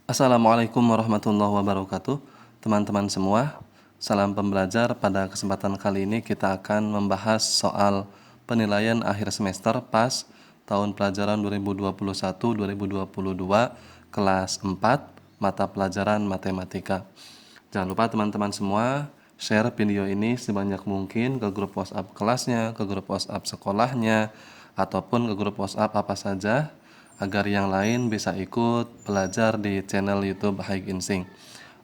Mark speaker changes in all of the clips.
Speaker 1: Assalamualaikum warahmatullahi wabarakatuh. Teman-teman semua, salam pembelajar. Pada kesempatan kali ini kita akan membahas soal penilaian akhir semester PAS tahun pelajaran 2021-2022 kelas 4 mata pelajaran matematika. Jangan lupa teman-teman semua share video ini sebanyak mungkin ke grup WhatsApp kelasnya, ke grup WhatsApp sekolahnya, ataupun ke grup WhatsApp apa saja agar yang lain bisa ikut belajar di channel YouTube Haik Insing.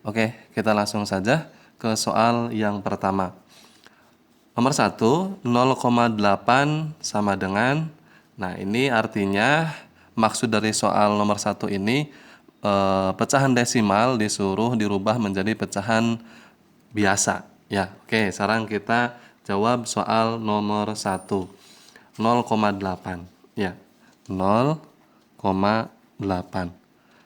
Speaker 1: Oke, kita langsung saja ke soal yang pertama. Nomor 1, 0,8 sama dengan, nah ini artinya maksud dari soal nomor 1 ini pecahan desimal disuruh dirubah menjadi pecahan biasa. Ya, oke, sekarang kita jawab soal nomor 1. 0,8. Ya, 0,8.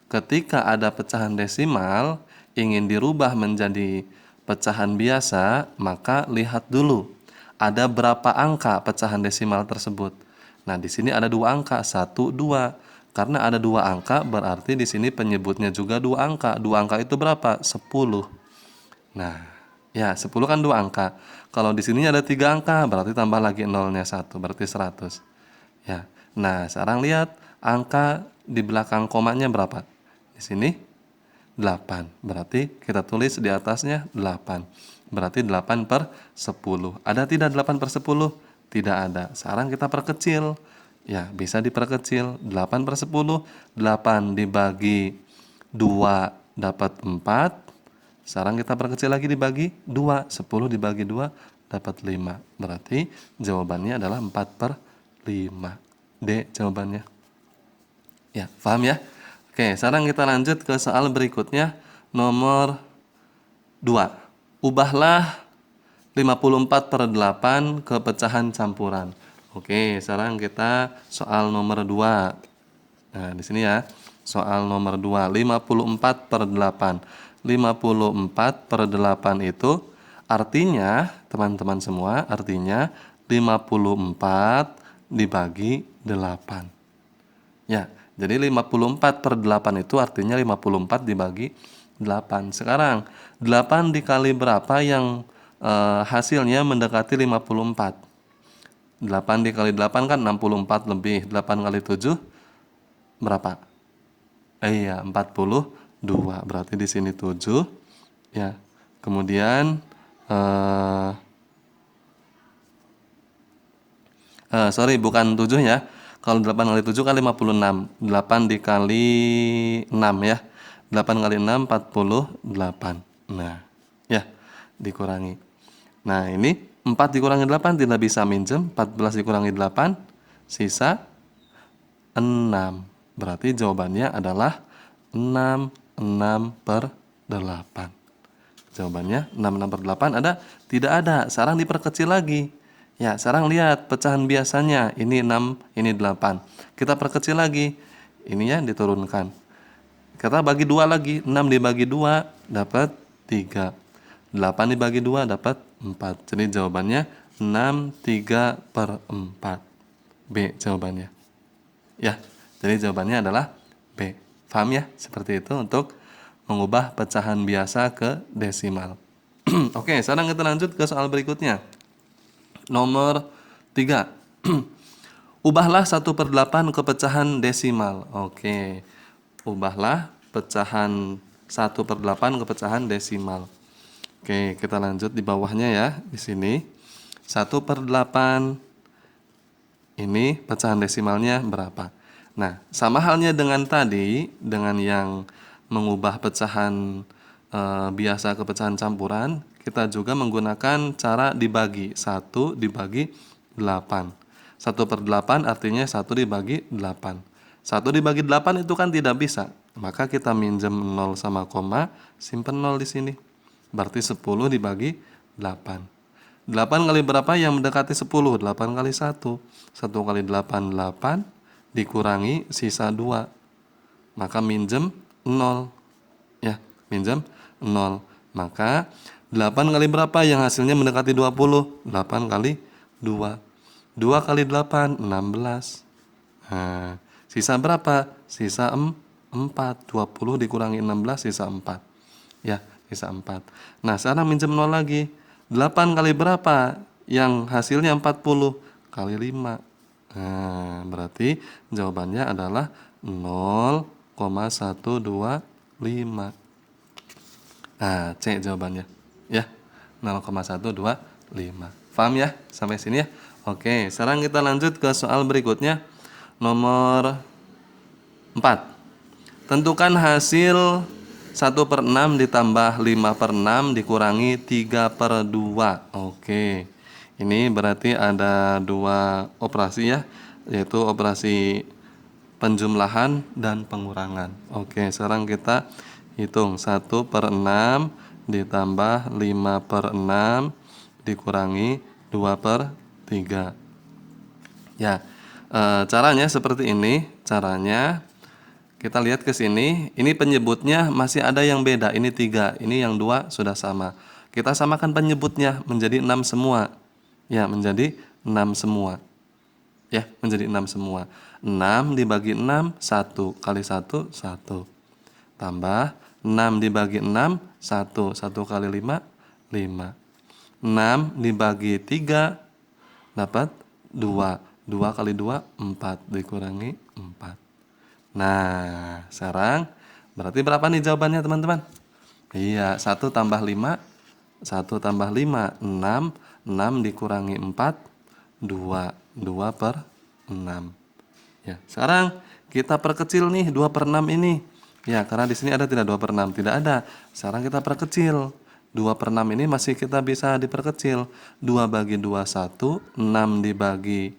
Speaker 1: Ketika ada pecahan desimal ingin dirubah menjadi pecahan biasa, maka lihat dulu ada berapa angka pecahan desimal tersebut. Nah, di sini ada dua angka, 1, 2. Karena ada dua angka, berarti di sini penyebutnya juga dua angka. Dua angka itu berapa? 10. Nah, ya 10 kan dua angka. Kalau di sini ada tiga angka, berarti tambah lagi nolnya 1, berarti 100. Ya. Nah, sekarang lihat angka di belakang komanya berapa? Di sini 8. Berarti kita tulis di atasnya 8. Berarti 8 per 10. Ada tidak 8 per 10? Tidak ada. Sekarang kita perkecil. Ya, bisa diperkecil. 8 per 10. 8 dibagi 2 dapat 4. Sekarang kita perkecil lagi dibagi 2. 10 dibagi 2 dapat 5. Berarti jawabannya adalah 4 per 5. D jawabannya. Ya, paham ya? Oke, sekarang kita lanjut ke soal berikutnya. Nomor 2. Ubahlah 54 per 8 ke pecahan campuran. Oke, sekarang kita soal nomor 2. Nah, di sini ya. Soal nomor 2. 54 per 8. 54 per 8 itu artinya, teman-teman semua, artinya 54 dibagi 8. Ya, jadi 54 per 8 itu artinya 54 dibagi 8. Sekarang, 8 dikali berapa yang hasilnya mendekati 54? 8 dikali 8 kan 64 lebih. 8 kali 7 berapa? Iya, 42. Berarti di sini 7. Ya, kemudian sorry, bukan 7 ya. Kalau 8 kali 7 kan 56. 8 dikali 6 ya. 8 kali 6, 48. Nah, ya, dikurangi. Nah, ini 4 dikurangi 8 tidak bisa minjem. 14 dikurangi 8, sisa 6. Berarti jawabannya adalah 6 per 8. Jawabannya 6 per 8 ada? Tidak ada. Sekarang diperkecil lagi. Ya, sekarang lihat pecahan biasanya. Ini 6, ini 8. Kita perkecil lagi. Ininya diturunkan. Kita bagi 2 lagi. 6 dibagi 2 dapat 3. 8 dibagi 2 dapat 4. Jadi jawabannya 6 3 per 4. B jawabannya. Ya, jadi jawabannya adalah B. Paham ya? Seperti itu untuk mengubah pecahan biasa ke desimal. Oke, sekarang kita lanjut ke soal berikutnya. Nomor 3. Ubahlah 1 per 8 ke pecahan desimal. Oke, ubahlah pecahan 1 per 8 ke pecahan desimal. Oke, kita lanjut di bawahnya ya. Di sini 1 per 8. Ini pecahan desimalnya berapa? Nah, sama halnya dengan tadi, dengan yang mengubah pecahan biasa ke pecahan campuran, kita juga menggunakan cara dibagi. 1 dibagi 8. 1 per 8 artinya 1 dibagi 8. 1 dibagi 8 itu kan tidak bisa. Maka kita minjem 0 sama koma, simpen 0 di sini. Berarti 10 dibagi 8. 8 kali berapa yang mendekati 10? 8 kali 1. 1 kali 8, 8. Dikurangi sisa 2. Maka minjem 0. Ya, minjem 0. Maka 8 kali berapa yang hasilnya mendekati 20? 8 kali 2. 2 kali 8, 16. Nah, sisa berapa? Sisa 4. 4. 20 dikurangi 16 sisa 4. Ya, sisa 4. Nah, sekarang minjem 0 lagi. 8 kali berapa? Yang hasilnya 40 kali 5. Nah, berarti jawabannya adalah 0,125. Nah, C jawabannya. Ya, 0,125. Paham ya sampai sini ya? Oke, sekarang kita lanjut ke soal berikutnya. Nomor 4. Tentukan hasil 1/6 ditambah 5/6 dikurangi 3/2. Oke. Ini berarti ada dua operasi ya, yaitu operasi penjumlahan dan pengurangan. Oke, sekarang kita hitung 1/6 ditambah 5/6 dikurangi 2/3. Ya, caranya seperti ini. Caranya kita lihat ke sini. Ini penyebutnya masih ada yang beda. Ini 3, ini yang 2 sudah sama. Kita samakan penyebutnya menjadi 6 semua. Ya, menjadi 6 semua. Ya, menjadi 6 semua. 6 dibagi 6, 1 kali 1, 1. Tambah 6 dibagi 6, 1. 1 kali 5, 5. 6 dibagi 3 dapat 2. 2 kali 2, 4. Dikurangi 4. Nah, sekarang berarti berapa nih jawabannya teman-teman? Iya, 1 tambah 5. 1 tambah 5, 6. 6 dikurangi 4, 2. 2/6. Ya, sekarang kita perkecil nih 2/6 ini. Ya, karena di sini ada tidak 2/6? Tidak ada. Sekarang kita perkecil. 2/6 ini masih kita bisa diperkecil. 2 bagi 2, 1. 6 dibagi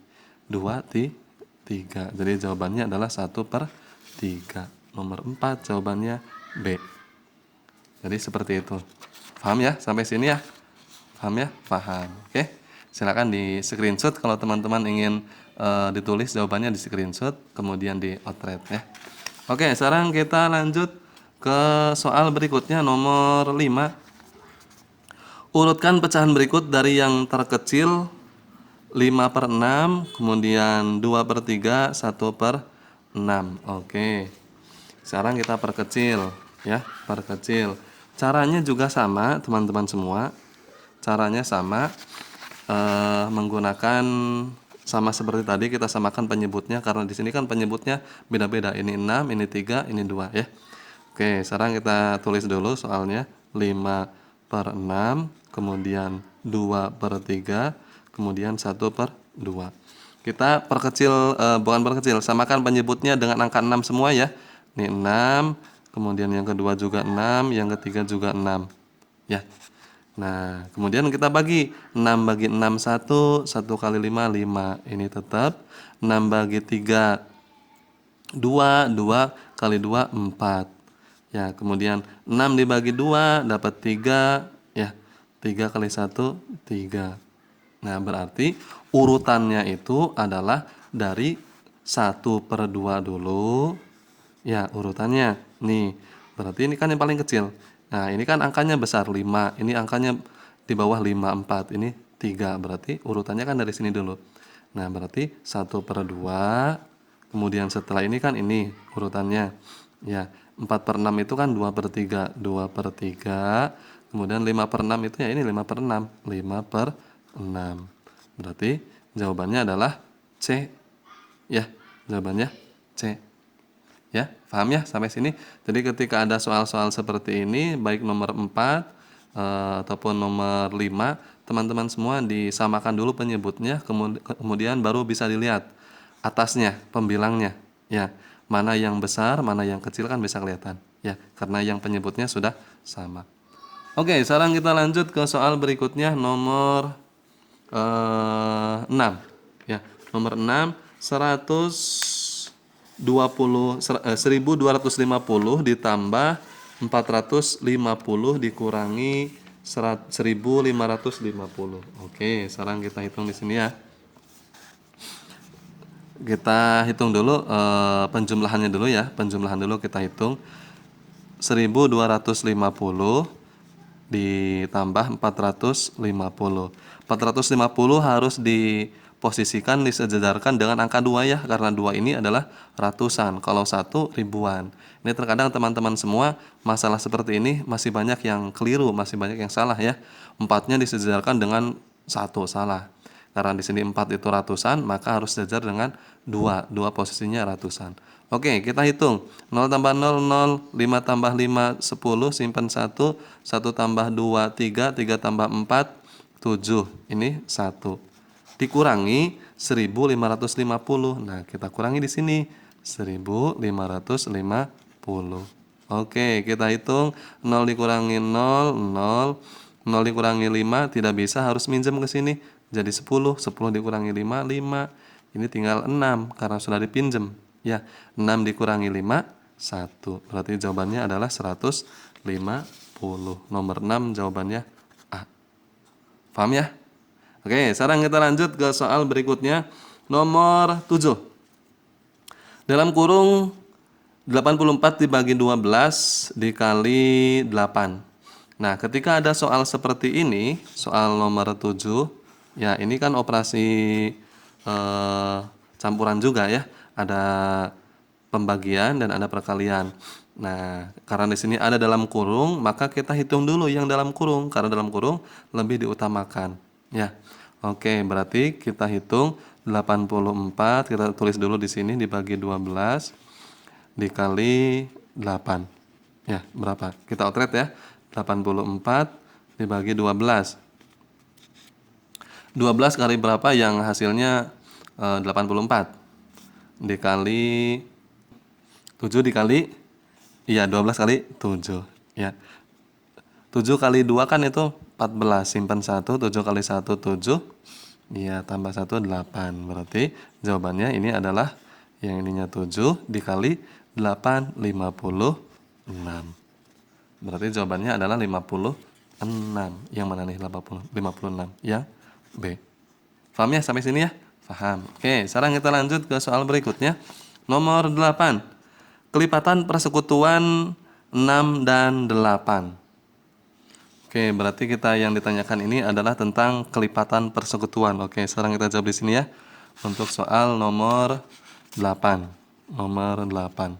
Speaker 1: 2, 3. Jadi jawabannya adalah 1/3. Nomor 4 jawabannya B. Jadi seperti itu. Paham ya sampai sini ya? Paham ya? Paham. Oke. Silakan di screenshot kalau teman-teman ingin ditulis jawabannya di screenshot, kemudian di outret ya. Oke, sekarang kita lanjut ke soal berikutnya nomor 5. Urutkan pecahan berikut dari yang terkecil 5/6, kemudian 2/3, 1/6. Oke. Sekarang kita perkecil ya, perkecil. Caranya juga sama, teman-teman semua. Caranya sama, menggunakan sama seperti tadi, kita samakan penyebutnya karena di sini kan penyebutnya beda-beda. Ini 6, ini 3, ini 2 ya. Oke, sekarang kita tulis dulu soalnya. 5/6, kemudian 2/3, kemudian 1/2. Kita perkecil, bukan perkecil, samakan penyebutnya dengan angka 6 semua ya. Ini 6, kemudian yang kedua juga 6, yang ketiga juga 6. Ya. Nah, kemudian kita bagi 6 bagi 6, 1. 1 kali 5, 5. Ini tetap 6 bagi 3, 2. 2 kali 2, 4. Ya, kemudian 6 dibagi 2 dapat 3. Ya, 3 kali 1, 3. Nah, berarti urutannya itu adalah dari 1/2 dulu. Ya, urutannya. Nih, berarti ini kan yang paling kecil. Nah, ini kan angkanya besar 5. Ini angkanya di bawah 5, 4. Ini 3. Berarti urutannya kan dari sini dulu. Nah, berarti 1/2. Kemudian setelah ini kan ini urutannya. Ya, 4/6 itu kan 2/3. 2/3. Kemudian 5/6 itu ya ini 5/6. 5/6. Berarti jawabannya adalah C. Ya, jawabannya C. Ya, paham ya sampai sini? Jadi ketika ada soal-soal seperti ini, baik nomor 4 ataupun nomor 5, teman-teman semua disamakan dulu penyebutnya, kemudian baru bisa dilihat atasnya, pembilangnya. Ya, mana yang besar, mana yang kecil kan bisa kelihatan. Ya, karena yang penyebutnya sudah sama. Oke, sekarang kita lanjut ke soal berikutnya nomor 6. Ya, nomor 6, 1250 ditambah 450 dikurangi 1550. Oke, sekarang kita hitung di sini ya. Kita hitung dulu penjumlahannya dulu ya. Penjumlahan dulu kita hitung. 1250 ditambah 450. 450 harus posisikan disejajarkan dengan angka 2 ya, karena 2 ini adalah ratusan, kalau 1 ribuan. Ini terkadang teman-teman semua masalah seperti ini masih banyak yang keliru, masih banyak yang salah ya. 4-nya disejajarkan dengan 1, salah. Karena di sini 4 itu ratusan, maka harus sejajar dengan 2. 2 posisinya ratusan. Oke, kita hitung. 0 tambah 0, 0. 5 tambah 5, 10. Simpan 1. 1 tambah 2, 3. 3 tambah 4, 7. Ini 1. Dikurangi 1550. Nah, kita kurangi di sini 1550. Oke, kita hitung 0 dikurangi 0, 0. 0 dikurangi 5 tidak bisa, harus minjem ke sini. Jadi 10. 10 dikurangi 5, 5. Ini tinggal 6 karena sudah dipinjem. Ya, 6 dikurangi 5, 1. Berarti jawabannya adalah 150. Nomor 6 jawabannya A. Paham ya? Oke, sekarang kita lanjut ke soal berikutnya. Nomor 7. Dalam kurung 84 dibagi 12 dikali 8. Nah, ketika ada soal seperti ini, soal nomor 7, ya ini kan operasi campuran juga ya. Ada pembagian dan ada perkalian. Nah, karena di sini ada dalam kurung, maka kita hitung dulu yang dalam kurung, karena dalam kurung lebih diutamakan. Ya. Oke, berarti kita hitung 84, kita tulis dulu di sini dibagi 12 dikali 8. Ya, berapa? Kita otret ya. 84 dibagi 12. 12 kali berapa yang hasilnya 84? Dikali 7 dikali, iya 12 kali 7. Ya. 7 kali 2 kan itu 14, simpan 1, 7 kali 1, 7. Iya, tambah 1, 8. Berarti jawabannya ini adalah yang ininya 7 dikali 8, 56. Berarti jawabannya adalah 56. Yang mana nih 56? Yang B. Paham ya sampai sini ya? Paham. Oke, sekarang kita lanjut ke soal berikutnya. Nomor 8. Kelipatan persekutuan 6 dan 8. Oke, berarti kita yang ditanyakan ini adalah tentang kelipatan persekutuan. Oke, sekarang kita jawab di sini ya. Untuk soal nomor 8. Nomor 8.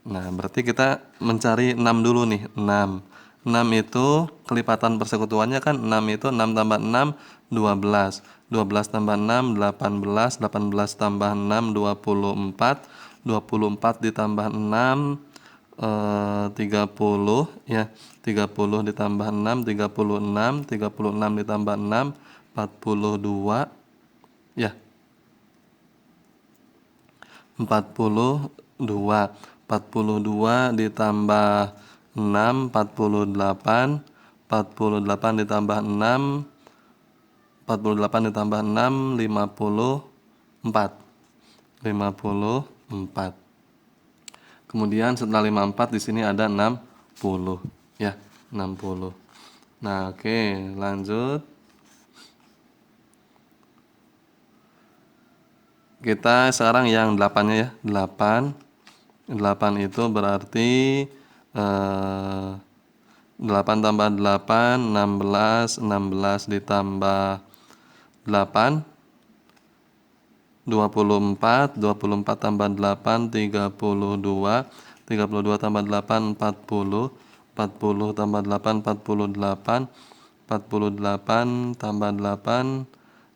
Speaker 1: Nah, berarti kita mencari 6 dulu nih, 6. 6 itu kelipatan persekutuannya kan 6 itu 6 tambah 6, 12. 12 tambah 6, 18. 18 tambah 6, 24. 24 ditambah 6, 30 ya. 30 ditambah 6, 36. 36 ditambah 6, 42 ya. 42. 42 ditambah 6, 48. 48 ditambah 6, 48 ditambah 6, 54. 54. Kemudian setelah 54 di sini ada 60 ya, 60. Nah, oke, lanjut. Kita sekarang yang 8-nya ya, 8. 8 itu berarti 8 tambah 8, 16. 16 ditambah 8, 24. 24 tambah 8, 32. 32 tambah 8, 40. 40 tambah 8, 48. 48 tambah 8,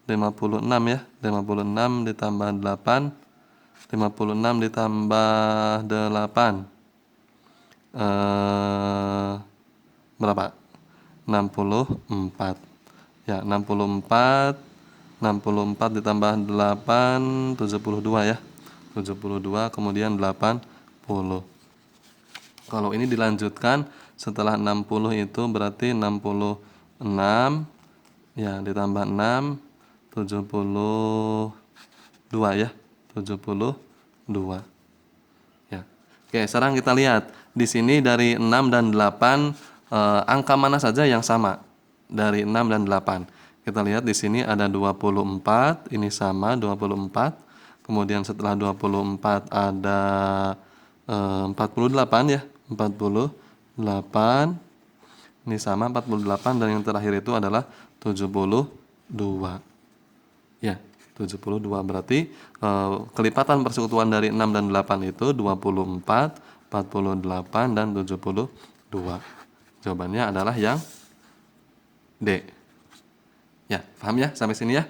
Speaker 1: 56 ya. 56 ditambah 8, 56 ditambah 8, berapa? 64. Ya, 64. 64 ditambah 8, 72 ya. 72 kemudian 80. Kalau ini dilanjutkan setelah 60 itu berarti 66 ya, ditambah 6, 72 ya. 72. Ya. Oke, sekarang kita lihat di sini dari 6 dan 8 angka mana saja yang sama dari 6 dan 8. Kita lihat di sini ada 24, ini sama 24. Kemudian setelah 24 ada 48 ya, 48. Ini sama 48 dan yang terakhir itu adalah 72. Ya. 72. Berarti kelipatan persekutuan dari 6 dan 8 itu 24, 48, dan 72. Jawabannya adalah yang D. Ya, paham ya sampai sini ya?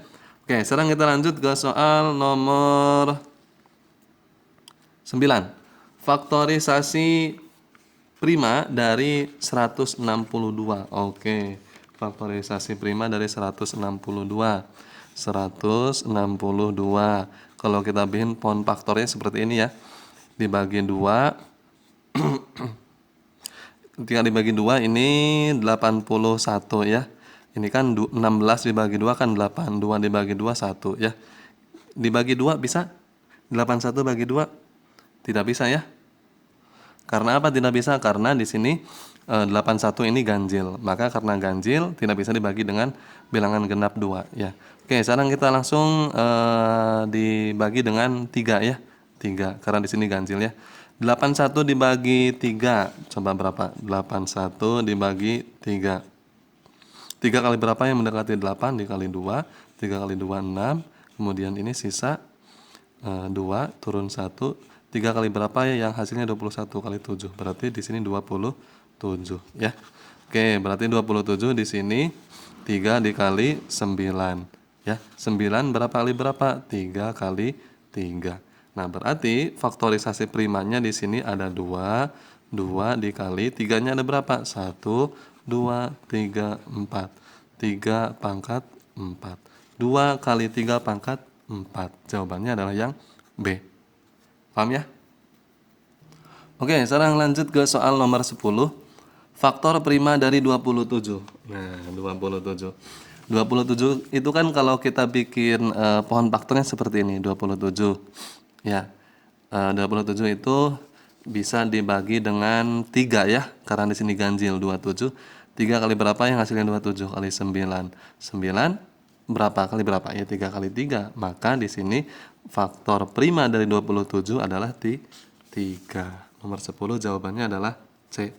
Speaker 1: Oke, sekarang kita lanjut ke soal nomor 9. Faktorisasi prima dari 162. Oke, faktorisasi prima dari 162. 162. Kalau kita bikin pohon faktornya seperti ini ya. Dibagi 2. Ketika dibagi 2 ini 81 ya. Ini kan 16 dibagi 2 kan 8. 2 dibagi 2 1 ya. Dibagi 2 bisa? 81 bagi 2? Tidak bisa ya. Karena apa tidak bisa? Karena di sini 81 ini ganjil. Maka karena ganjil tidak bisa dibagi dengan bilangan genap 2 ya. Oke, sekarang kita langsung dibagi dengan 3 ya. 3 karena di sini ganjil ya. 81 dibagi 3 coba berapa? 81 dibagi 3. 3 kali berapa yang mendekati 8? Dikali 2. 3 kali 2 6. Kemudian ini sisa 2 turun 1. 3 kali berapa ya yang hasilnya 21 kali 7. Berarti di sini 27 ya. Oke, berarti 27 di sini 3 dikali 9 ya. 9 berapa kali berapa? 3 kali 3. Nah, berarti faktorisasi primanya di sini ada 2. 2 dikali 3-nya ada berapa? 1 2 3 4. 3 pangkat 4. 2 kali 3 pangkat 4. Jawabannya adalah yang B. Paham ya? Oke, sekarang lanjut ke soal nomor 10. Faktor prima dari 27. Nah, 27. 27 itu kan kalau kita bikin pohon faktornya seperti ini, 27. Ya. 27 itu bisa dibagi dengan 3 ya, karena di sini ganjil 27. 3 kali berapa yang hasilnya 27 kali 9. 9 berapa kali berapa? Ya 3 kali 3. Maka di sini faktor prima dari 27 adalah 3. Nomor 10 jawabannya adalah C.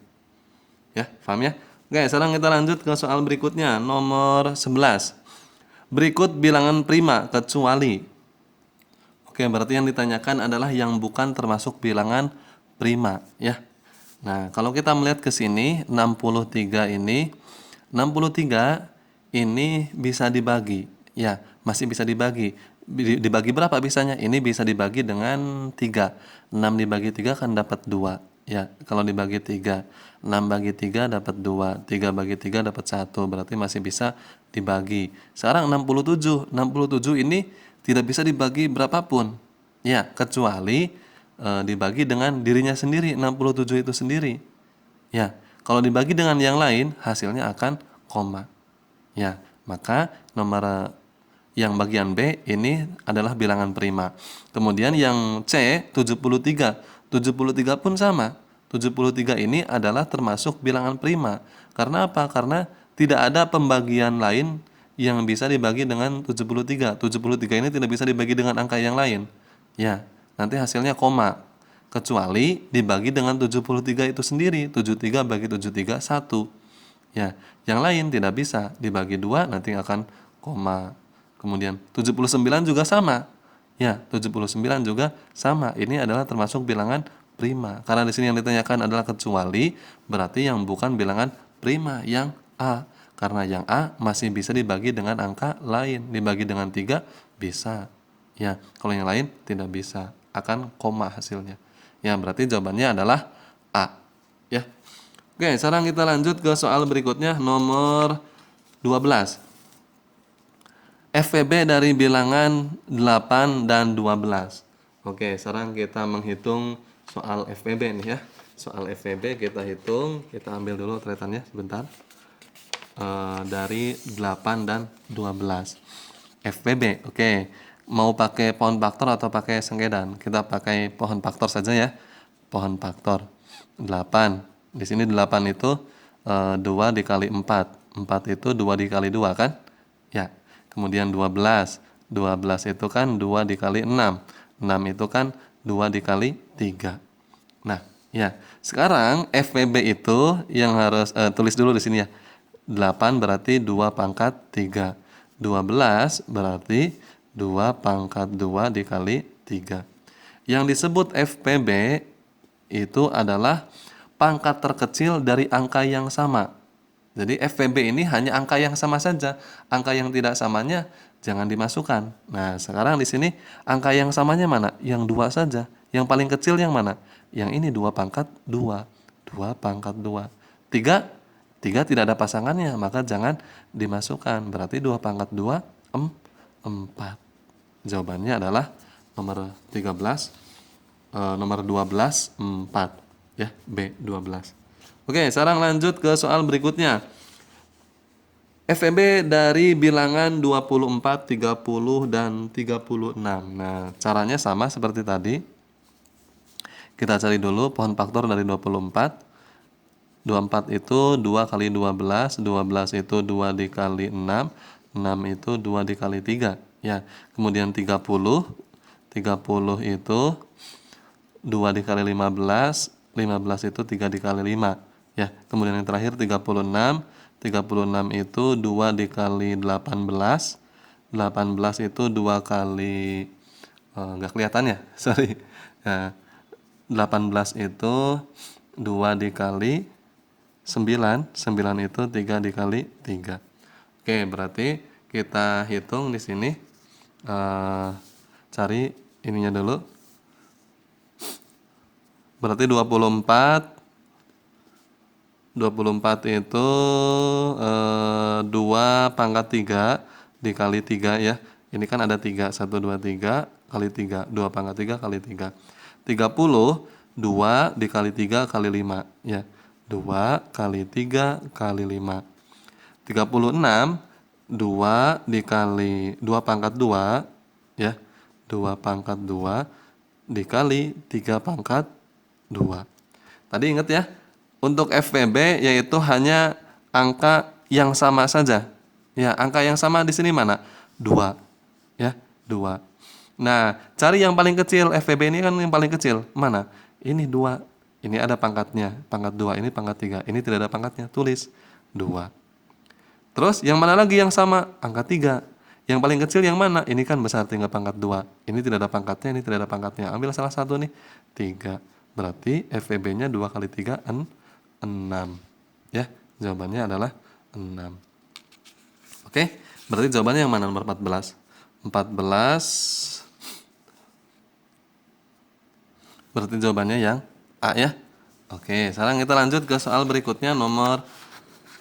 Speaker 1: Ya, paham ya? Oke, sekarang kita lanjut ke soal berikutnya, nomor 11. Berikut bilangan prima kecuali. Oke, berarti yang ditanyakan adalah yang bukan termasuk bilangan prima, ya. Nah, kalau kita melihat ke sini, 63 ini bisa dibagi. Ya, masih bisa dibagi. Dibagi berapa bisanya? Ini bisa dibagi dengan 3. 6 dibagi 3 kan dapat 2. Ya, kalau dibagi 3. 6 bagi 3 dapat 2. 3 bagi 3 dapat 1. Berarti masih bisa dibagi. Sekarang 67. 67 ini tidak bisa dibagi berapapun. Ya, kecuali dibagi dengan dirinya sendiri, 67 itu sendiri. Ya, kalau dibagi dengan yang lain, hasilnya akan koma. Ya, maka nomor yang bagian B ini adalah bilangan prima. Kemudian yang C 73. 73 pun sama. 73 ini adalah termasuk bilangan prima. Karena apa? Karena tidak ada pembagian lain yang bisa dibagi dengan 73. 73 ini tidak bisa dibagi dengan angka yang lain. Ya, nanti hasilnya koma. Kecuali dibagi dengan 73 itu sendiri. 73 bagi 73 1. Ya, yang lain tidak bisa dibagi 2 nanti akan koma. Kemudian 79 juga sama. Ya, 79 juga sama. Ini adalah termasuk bilangan prima. Karena di sini yang ditanyakan adalah kecuali, berarti yang bukan bilangan prima yang A. Karena yang A masih bisa dibagi dengan angka lain. Dibagi dengan 3 bisa. Ya, kalau yang lain tidak bisa. Akan koma hasilnya. Ya, berarti jawabannya adalah A. Ya. Oke, sekarang kita lanjut ke soal berikutnya, nomor 12. FVB dari bilangan 8 dan 12. Oke, sekarang kita menghitung soal FVB nih ya. Soal FVB kita hitung, kita ambil dulu tretannya sebentar. Dari 8 dan 12. FVB, oke. Mau pakai pohon faktor atau pakai sengkedan? Kita pakai pohon faktor saja ya. Pohon faktor 8. Di sini 8 itu 2 dikali 4. 4 itu 2 dikali 2 kan? Ya. Kemudian 12. 12 itu kan 2 dikali 6. 6 itu kan 2 dikali 3. Nah, ya. Sekarang FVB itu yang harus tulis dulu di sini ya. 8 berarti 2 pangkat 3. 12 berarti 2 pangkat 2 dikali 3. Yang disebut FPB itu adalah pangkat terkecil dari angka yang sama. Jadi FPB ini hanya angka yang sama saja. Angka yang tidak samanya jangan dimasukkan. Nah, sekarang di sini angka yang samanya mana? Yang 2 saja. Yang paling kecil yang mana? Yang ini 2 pangkat 2. 2 pangkat 2. 3 tidak ada pasangannya, maka jangan dimasukkan. Berarti 2 pangkat 2 4. Jawabannya adalah nomor 13, nomor 12, 4. Ya, B, 12. Oke, sekarang lanjut ke soal berikutnya. FEB dari bilangan 24, 30, dan 36. Nah, caranya sama seperti tadi. Kita cari dulu pohon faktor dari 24. 24 itu 2 kali 12, 12 itu 2 dikali 6, 6 itu 2 dikali 3. Ya, kemudian 30 itu 2 dikali 15, 15 itu 3 dikali 5. Ya, kemudian yang terakhir 36 itu 2 dikali 18, 18 itu 2 kali, nggak kelihatan ya, sorry. Nah, 18 itu 2 dikali 9, 9 itu 3 dikali 3. Oke, berarti kita hitung di sini, cari ininya dulu. Berarti 24 itu 2 pangkat 3 dikali 3 ya. Ini kan ada 3, 1, 2, 3 kali 3, 2 pangkat 3 kali 3. 30, 2 dikali 3 kali 5 ya. 2 kali 3 kali 5. 36, 2 dikali 2 pangkat 2 ya. 2 pangkat 2 dikali 3 pangkat 2. Tadi ingat ya, untuk FPB yaitu hanya angka yang sama saja. Ya, angka yang sama di sini mana? 2. Ya, 2. Nah, cari yang paling kecil. FPB ini kan yang paling kecil. Mana? Ini 2. Ini ada pangkatnya. Pangkat 2, ini pangkat 3. Ini tidak ada pangkatnya. Tulis 2. Terus yang mana lagi yang sama? Angka 3. Yang paling kecil yang mana? Ini kan besar, tinggal pangkat 2. Ini tidak ada pangkatnya, ini tidak ada pangkatnya. Ambil salah satu nih. 3. Berarti FEB-nya 2 kali 3, 6. Ya, jawabannya adalah 6. Oke, berarti jawabannya yang mana? Nomor 14. 14. Berarti jawabannya yang A ya. Oke, sekarang kita lanjut ke soal berikutnya nomor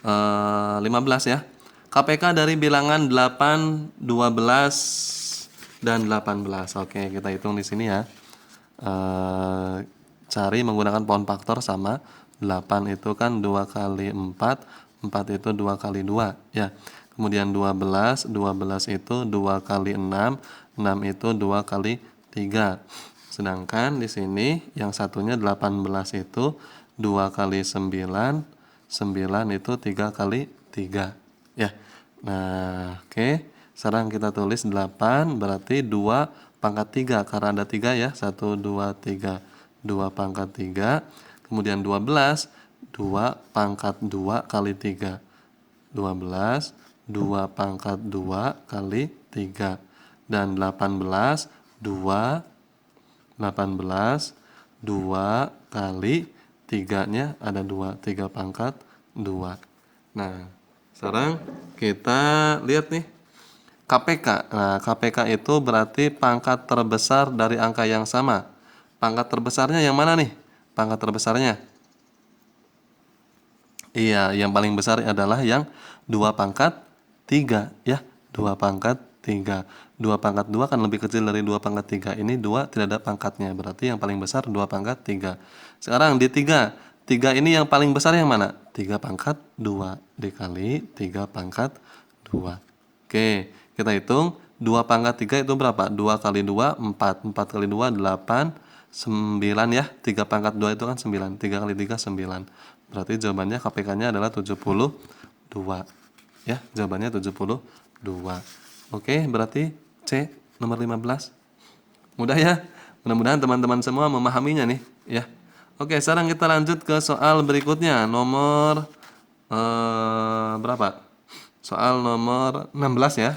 Speaker 1: 15 ya. KPK dari bilangan 8, 12, dan 18. Oke, kita hitung di sini ya. Cari menggunakan pohon faktor sama. 8 itu kan 2 kali 4, 4 itu 2 kali 2 ya. Kemudian 12, 12 itu 2 kali 6, 6 itu 2 kali 3. Sedangkan di sini yang satunya 18 itu 2 kali 9, 9 itu 3 kali 3 ya. Nah, oke. Sekarang kita tulis 8 berarti 2 pangkat 3 karena ada 3 ya. 1, 2, 3. 2 pangkat 3. Kemudian 12, 2 pangkat 2 kali 3. 12, 2 pangkat 2 kali 3. Dan 18, 2 kali 3-nya ada 2, 3 pangkat 2. Nah, sekarang kita lihat nih KPK. Nah, KPK itu berarti pangkat terbesar dari angka yang sama. Pangkat terbesarnya yang mana nih? Pangkat terbesarnya? Iya, yang paling besar adalah yang 2 pangkat 3 ya. 2 pangkat 3. 2 pangkat 2 kan lebih kecil dari 2 pangkat 3. Ini 2 tidak ada pangkatnya. Berarti yang paling besar 2 pangkat 3. Sekarang di 3. 3 ini yang paling besar yang mana? 3 pangkat 2 dikali 3 pangkat 2. Oke, kita hitung. 2 pangkat 3 itu berapa? 2 kali 2, 4. 4 kali 2, 8. 9 ya. 3 pangkat 2 itu kan 9. 3 kali 3, 9. Berarti jawabannya KPK-nya adalah 72. Ya, jawabannya 72. Oke, berarti C nomor 15. Mudah ya? Mudah-mudahan teman-teman semua memahaminya nih, ya. Oke, sekarang kita lanjut ke soal berikutnya, nomor berapa? Soal nomor 16 ya.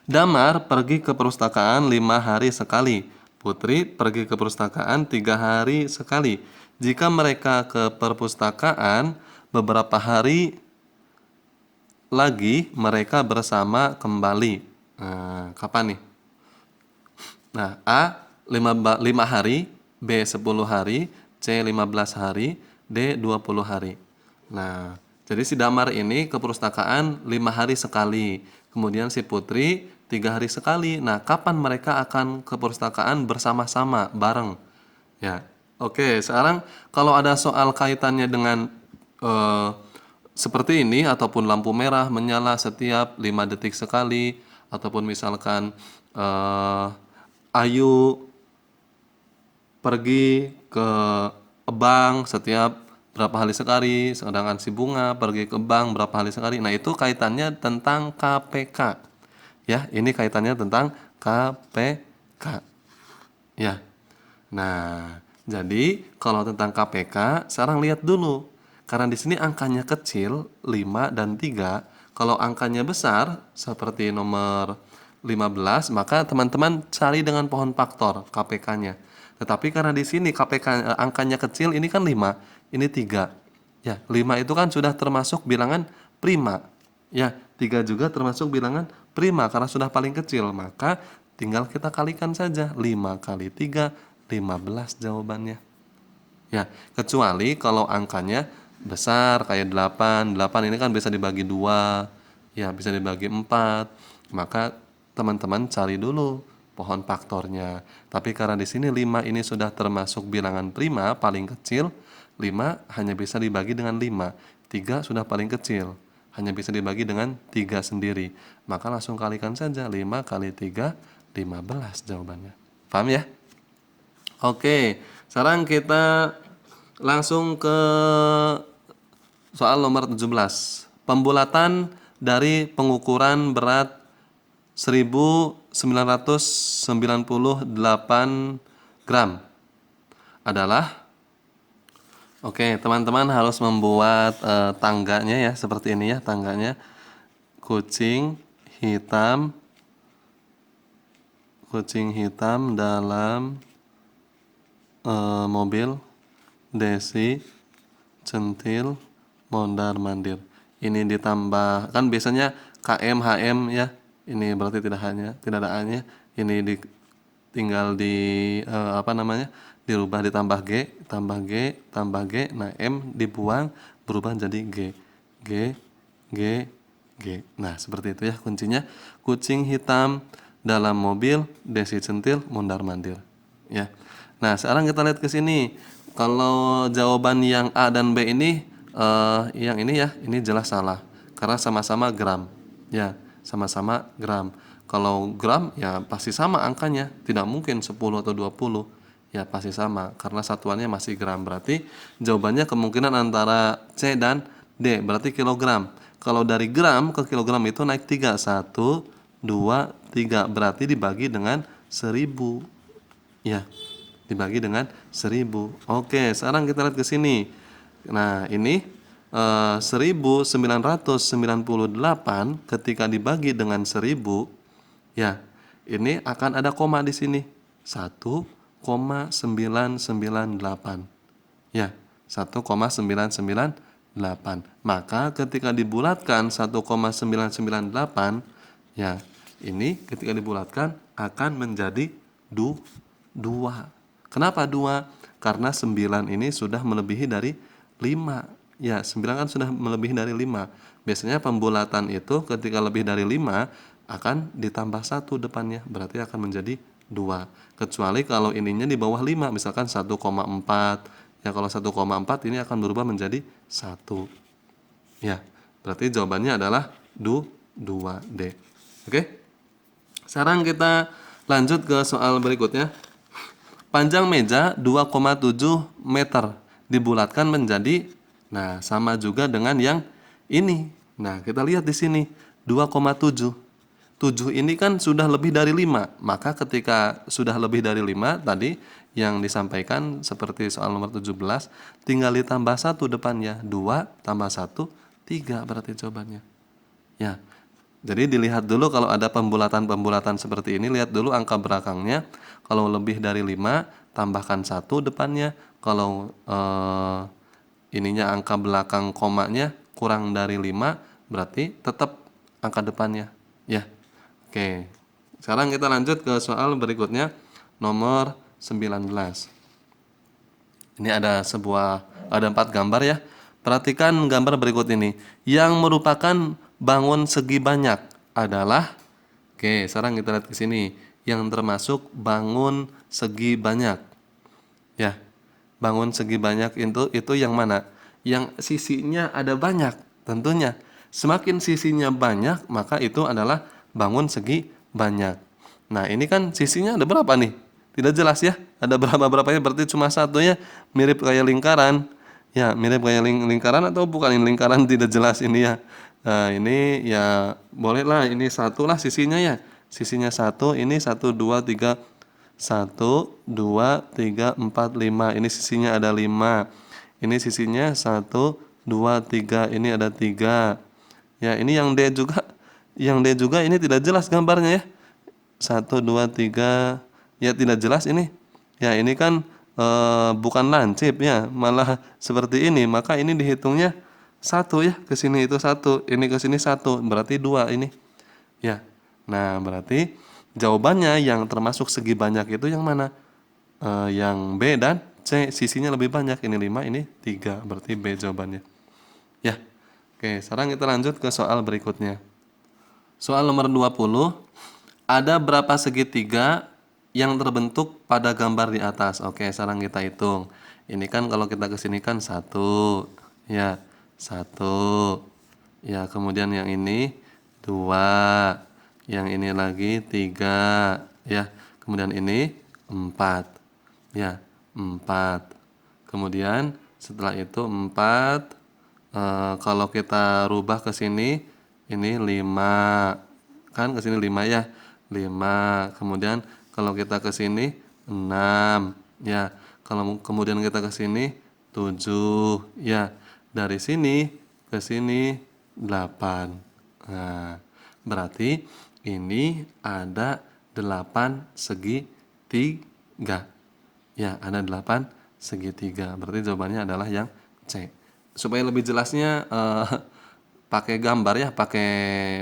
Speaker 1: Damar pergi ke perpustakaan 5 hari sekali. Putri pergi ke perpustakaan 3 hari sekali. Jika mereka ke perpustakaan beberapa hari lagi, mereka bersama kembali. Nah, kapan nih? Nah, A 5 hari, B 10 hari, C 15 hari, D 20 hari. Nah, jadi si Damar ini ke perpustakaan 5 hari sekali. Kemudian si Putri 3 hari sekali. Nah, kapan mereka akan ke perpustakaan bersama-sama, bareng? Ya. Oke, sekarang kalau ada soal kaitannya dengan eh, seperti ini ataupun lampu merah menyala setiap 5 detik sekali ataupun misalkan eh, Ayu pergi ke bank setiap berapa hari sekali, sedangkan si Bunga pergi ke bank berapa hari sekali. Nah, itu kaitannya tentang KPK. Ya, ini kaitannya tentang KPK. Ya. Nah, jadi kalau tentang KPK, sekarang lihat dulu. Karena di sini angkanya kecil, 5 dan 3. Kalau angkanya besar, seperti nomor 15, maka teman-teman cari dengan pohon faktor KPK-nya. Tetapi karena di sini KPK angkanya kecil, ini kan 5, ini 3. Ya, 5 itu kan sudah termasuk bilangan prima. Ya, 3 juga termasuk bilangan prima karena sudah paling kecil. Maka tinggal kita kalikan saja. 5 kali 3, 15 jawabannya. Ya, kecuali kalau angkanya besar kayak 8. 8 ini kan bisa dibagi 2. Ya, bisa dibagi 4. Maka teman-teman cari dulu pohon faktornya. Tapi karena di sini 5 ini sudah termasuk bilangan prima paling kecil, 5 hanya bisa dibagi dengan 5. 3 sudah paling kecil, hanya bisa dibagi dengan 3 sendiri. Maka langsung kalikan saja, 5 kali 3, 15 jawabannya. Paham ya? Oke, sekarang kita langsung ke soal nomor 17. Pembulatan dari pengukuran berat 1998 gram adalah, oke, teman-teman harus membuat tangganya ya, seperti ini ya tangganya. Kucing hitam dalam mobil, Desi centil mondar mandir. Ini ditambah, kan biasanya KM HM ya. Ini berarti tidak ada A-nya. Ini tinggal di dirubah ditambah G, tambah G, tambah G. Nah, M dibuang berubah jadi G. G, G, G. Nah, seperti itu ya kuncinya. Kucing hitam dalam mobil, Desi centil mondar mandir. Ya. Nah, sekarang kita lihat ke sini. Kalau jawaban yang A dan B ini yang ini ya, ini jelas salah karena sama-sama gram. Ya, sama-sama gram. Kalau gram ya pasti sama angkanya, tidak mungkin 10 atau 20. Ya, pasti sama karena satuannya masih gram. Berarti jawabannya kemungkinan antara C dan D, berarti kilogram. Kalau dari gram ke kilogram itu naik 3. 1, 2, 3. Berarti dibagi dengan 1000. Ya, dibagi dengan 1000. Oke, sekarang kita lihat ke sini. Nah, ini 1998 ketika dibagi dengan 1000, ya, ini akan ada koma di sini. 1,998. Ya, 1,998. Maka ketika dibulatkan 1,998, ya, ini ketika dibulatkan akan menjadi 2. Kenapa 2? Karena 9 ini sudah melebihi dari 5. Ya, 9 kan sudah melebihi dari 5. Biasanya pembulatan itu ketika lebih dari 5 akan ditambah 1 depannya, berarti akan menjadi 2. Kecuali kalau ininya di bawah 5, misalkan 1,4. Ya, kalau 1,4 ini akan berubah menjadi 1. Ya, berarti jawabannya adalah 2D. Oke? Sekarang kita lanjut ke soal berikutnya. Panjang meja 2,7 meter dibulatkan menjadi, nah, sama juga dengan yang ini. Nah, kita lihat di sini 2,7. 7 ini kan sudah lebih dari 5. Maka ketika sudah lebih dari 5 tadi yang disampaikan seperti soal nomor 17, tinggal ditambah 1 depannya. 2 tambah 1, 3 berarti jawabannya. Ya. Jadi dilihat dulu kalau ada pembulatan-pembulatan seperti ini, lihat dulu angka belakangnya. Kalau lebih dari 5, tambahkan 1 depannya. Kalau ininya angka belakang komanya kurang dari 5, berarti tetap angka depannya. Ya. Oke. Sekarang kita lanjut ke soal berikutnya, nomor 19. Ini ada 4 gambar ya. Perhatikan gambar berikut ini. Yang merupakan bangun segi banyak adalah, oke, sekarang kita lihat ke sini. Yang termasuk bangun segi banyak. Ya. Bangun segi banyak itu yang mana? Yang sisinya ada banyak, tentunya. Semakin sisinya banyak, maka itu adalah bangun segi banyak. Nah, ini kan sisinya ada berapa nih? Tidak jelas ya. Ada berapa-berapanya, berarti cuma satu ya. Mirip kayak lingkaran. Ya, mirip kayak lingkaran atau bukan ini lingkaran, tidak jelas ini ya. Nah, ini ya bolehlah ini satu lah sisinya ya. Sisinya satu, ini 1, 2, 3, 1, 2, 3, 4, 5. Ini sisinya ada 5. Ini sisinya 1, 2, 3. Ini ada 3. Ya, ini yang D juga. Yang D juga ini tidak jelas gambarnya ya. 1, 2, 3. Ya, tidak jelas ini. Ya, ini kan bukan lancip ya, malah seperti ini. Maka ini dihitungnya 1 ya. Ke sini itu 1. Ini ke sini 1. Berarti 2 ini. Ya. Nah, berarti jawabannya yang termasuk segi banyak itu yang mana? Yang B dan C, sisinya lebih banyak. Ini 5, ini 3. Berarti B jawabannya. Ya. Oke, sekarang kita lanjut ke soal berikutnya. Soal nomor 20. Ada berapa segitiga yang terbentuk pada gambar di atas? Oke, sekarang kita hitung. Ini kan kalau kita ke sini kan 1. Ya, 1. Ya, kemudian yang ini 2. Yang ini lagi 3. Ya, kemudian ini 4. Ya, 4. Kemudian setelah itu 4. Kalau kita rubah ke sini, ini 5. Kan ke sini 5 ya. 5. Kemudian kalau kita ke sini 6. Ya, kalau kemudian kita ke sini 7. Ya, dari sini ke sini 8. Nah, berarti ini ada 8 segitiga. Ya, ada 8 segitiga. Berarti jawabannya adalah yang C. Supaya lebih jelasnya pakai gambar ya, pakai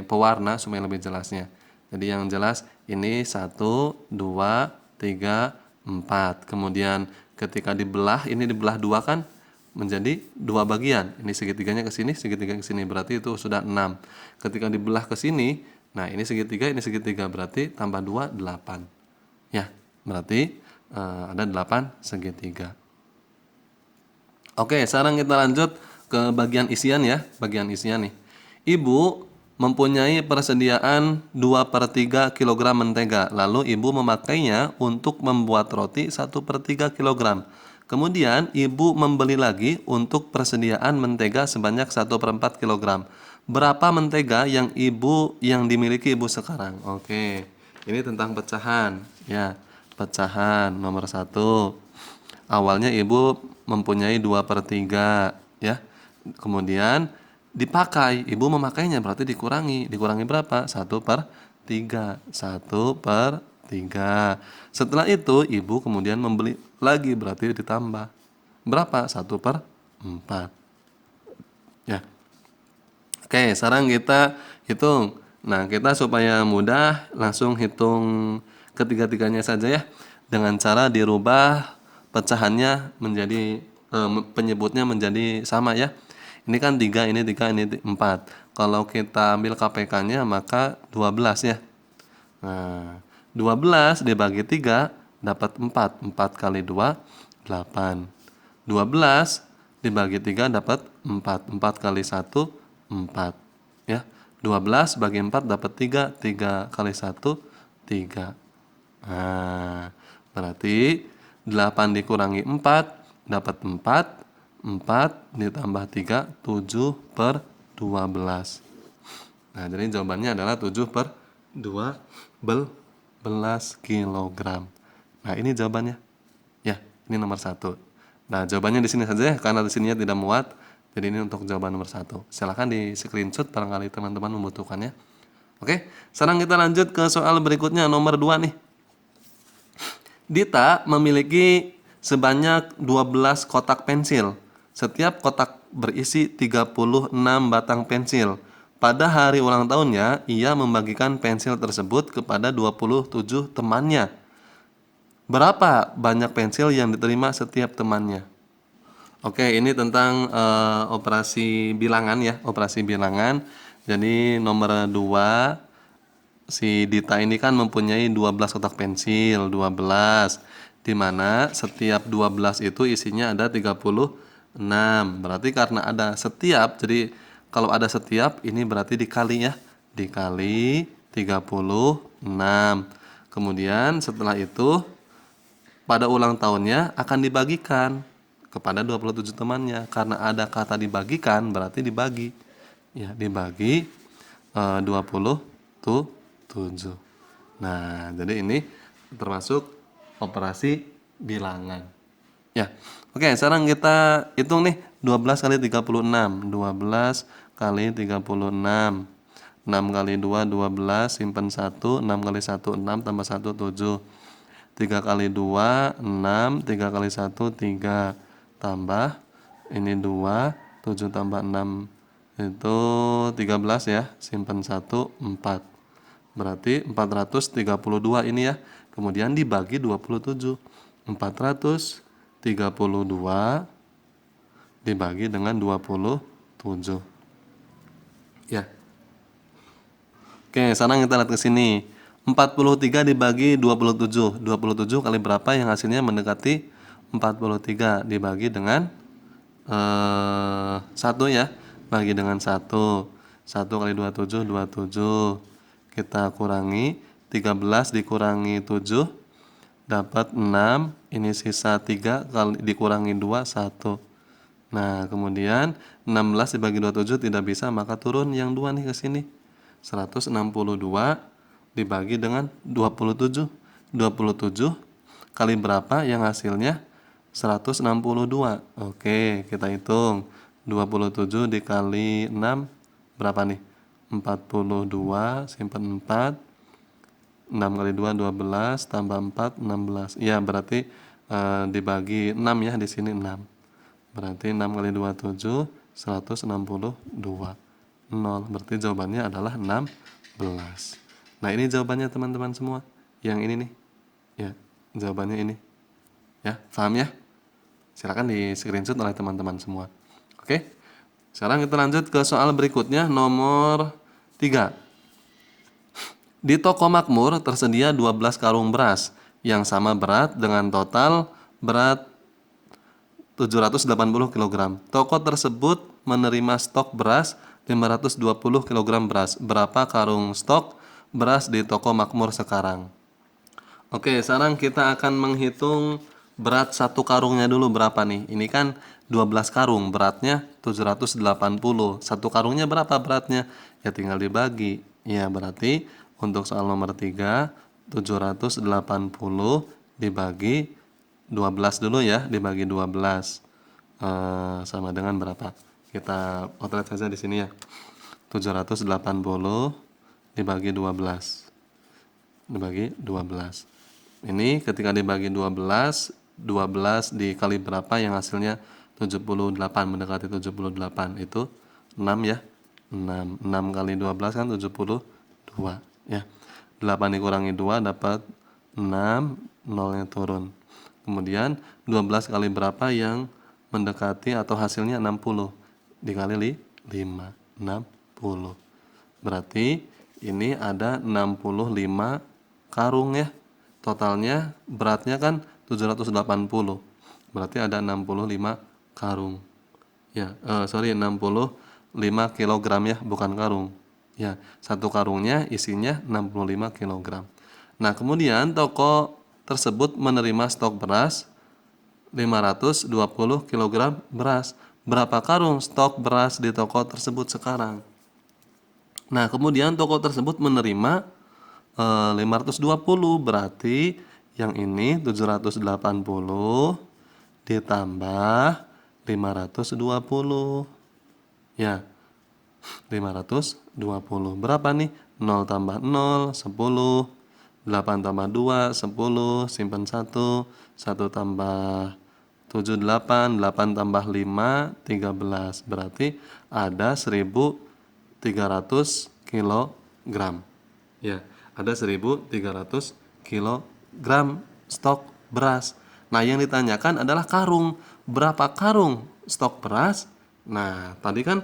Speaker 1: pewarna supaya lebih jelasnya. Jadi yang jelas ini 1, 2, 3, 4. Kemudian ketika dibelah, ini dibelah 2 kan menjadi 2 bagian. Ini segitiganya ke sini, segitiga ke sini. Berarti itu sudah 6. Ketika dibelah ke sini, nah ini segitiga, berarti tambah 2, 8. Ya, berarti ada 8 segitiga. Oke, sekarang kita lanjut ke bagian isian ya. Bagian isian nih. Ibu mempunyai persediaan 2/3 kg mentega. Lalu ibu memakainya untuk membuat roti 1/3 kg. Kemudian ibu membeli lagi untuk persediaan mentega sebanyak 1/4 kg. Berapa mentega yang dimiliki ibu sekarang? Oke, ini tentang pecahan ya. Pecahan nomor 1. Awalnya ibu mempunyai 2/3 ya. Kemudian dipakai, ibu memakainya berarti dikurangi. Dikurangi berapa? 1/3. 1/3. Setelah itu ibu kemudian membeli lagi, berarti ditambah. Berapa? 1/4. Ya. Oke, sekarang kita hitung. Nah, kita supaya mudah langsung hitung ketiga-tiganya saja ya. Dengan cara dirubah pecahannya menjadi penyebutnya menjadi sama ya. Ini kan 3, ini 3, ini 4. Kalau kita ambil KPK-nya maka 12 ya. Nah, 12 dibagi 3 dapat 4. 4 kali 2, 8. 12 dibagi 3 dapat 4. 4 kali 1, 4. Ya. 12 bagi 4 dapat 3. 3 kali 1, 3. Nah, berarti 8 dikurangi 4 dapat 4. 4 ditambah 3, 7/12. Nah, jadi jawabannya adalah 7/12 kilogram. Nah, ini jawabannya. Ya, ini nomor 1. Nah, jawabannya di sini saja ya, karena di sininya tidak muat. Jadi ini untuk jawaban nomor 1. Silahkan di screenshot barangkali teman-teman membutuhkannya. Oke, sekarang kita lanjut ke soal berikutnya nomor 2 nih. Dita memiliki sebanyak 12 kotak pensil. Setiap kotak berisi 36 batang pensil. Pada hari ulang tahunnya, ia membagikan pensil tersebut kepada 27 temannya. Berapa banyak pensil yang diterima setiap temannya? Oke, ini tentang operasi bilangan ya, operasi bilangan. Jadi nomor 2, si Dita ini kan mempunyai 12 kotak pensil, 12. Di mana setiap 12 itu isinya ada 36. Berarti karena ada setiap, jadi kalau ada setiap ini berarti dikali ya. Dikali 36. Kemudian setelah itu pada ulang tahunnya akan dibagikan kepada 27 temannya. Karena ada kata dibagikan berarti dibagi. Ya, dibagi 27. Nah, jadi ini termasuk operasi bilangan. Ya. Oke, sekarang kita hitung nih 12 kali 36. 12 kali 36. 6 kali 2 12, simpen 1, 6 kali 1 6 tambah 1 7. 3 kali 2 6, 3 kali 1 3, tambah ini 2, 7 tambah 6 itu 13 ya, simpen 1 4. Berarti 432 ini ya. Kemudian dibagi 27. 432 dibagi dengan 27. Ya. Oke, sekarang kita lihat ke sini. 43 dibagi 27. 27 kali berapa yang hasilnya mendekati 43 dibagi dengan 1 ya. Bagi dengan 1. 1 kali 27 27. Kita kurangi 13 dikurangi 7 dapat 6. Ini sisa 3 kali dikurangi 2 1. Nah, kemudian 16 dibagi 27 tidak bisa, maka turun yang 2 nih ke sini. 162 dibagi dengan 27. 27 kali berapa yang hasilnya 162. Oke, kita hitung. 27 dikali 6 berapa nih? 42, simpan 4. 6 kali 2 12 tambah 4 16. Iya, berarti dibagi 6 ya, di sini 6. Berarti 6 kali 2 7, 162. 0. Berarti jawabannya adalah 16. Nah, ini jawabannya teman-teman semua. Yang ini nih. Ya, jawabannya ini. Ya, paham ya? Silakan di screenshot oleh teman-teman semua. Oke. Sekarang kita lanjut ke soal berikutnya nomor 3. Di toko makmur tersedia 12 karung beras yang sama berat dengan total berat 780 kg. Toko tersebut menerima stok beras 520 kg beras. Berapa karung stok beras di toko makmur sekarang? Oke, sekarang kita akan menghitung berat satu karungnya dulu berapa nih. Ini kan 12 karung, beratnya 780. Satu karungnya berapa beratnya? Ya tinggal dibagi. Ya, berarti untuk soal nomor 3, 780 dibagi 12 dulu ya, dibagi 12. Sama dengan berapa? Kita potret saja di sini ya. 780 dibagi 12. Dibagi 12. Ini ketika dibagi 12, 12 dikali berapa yang hasilnya 78, mendekati 78 itu 6 ya. 6 kali 12 kan 72 ya. 8 dikurangi 2 dapat 6, nolnya turun. Kemudian 12 kali berapa yang mendekati atau hasilnya 60 dikali 5, 60. Berarti ini ada 65 karung ya. Totalnya beratnya kan 780. Berarti ada 65 karung. Ya, 65 kilogram ya, bukan karung. Ya, satu karungnya isinya 65 kilogram. Nah, kemudian toko tersebut menerima stok beras 520 kg beras. Berapa karung stok beras di toko tersebut sekarang? Nah, kemudian toko tersebut menerima 520, berarti yang ini 780 ditambah 520. Ya. 520. Berapa nih? 0 tambah 0, 10. 8 tambah 2, 10. Simpan 1. 1 tambah 7, 8. 8 tambah 5, 13. Berarti ada 1.300 kilogram. Ya, ada 1.300 kilogram stok beras. Nah, yang ditanyakan adalah karung. Berapa karung stok beras? Nah, tadi kan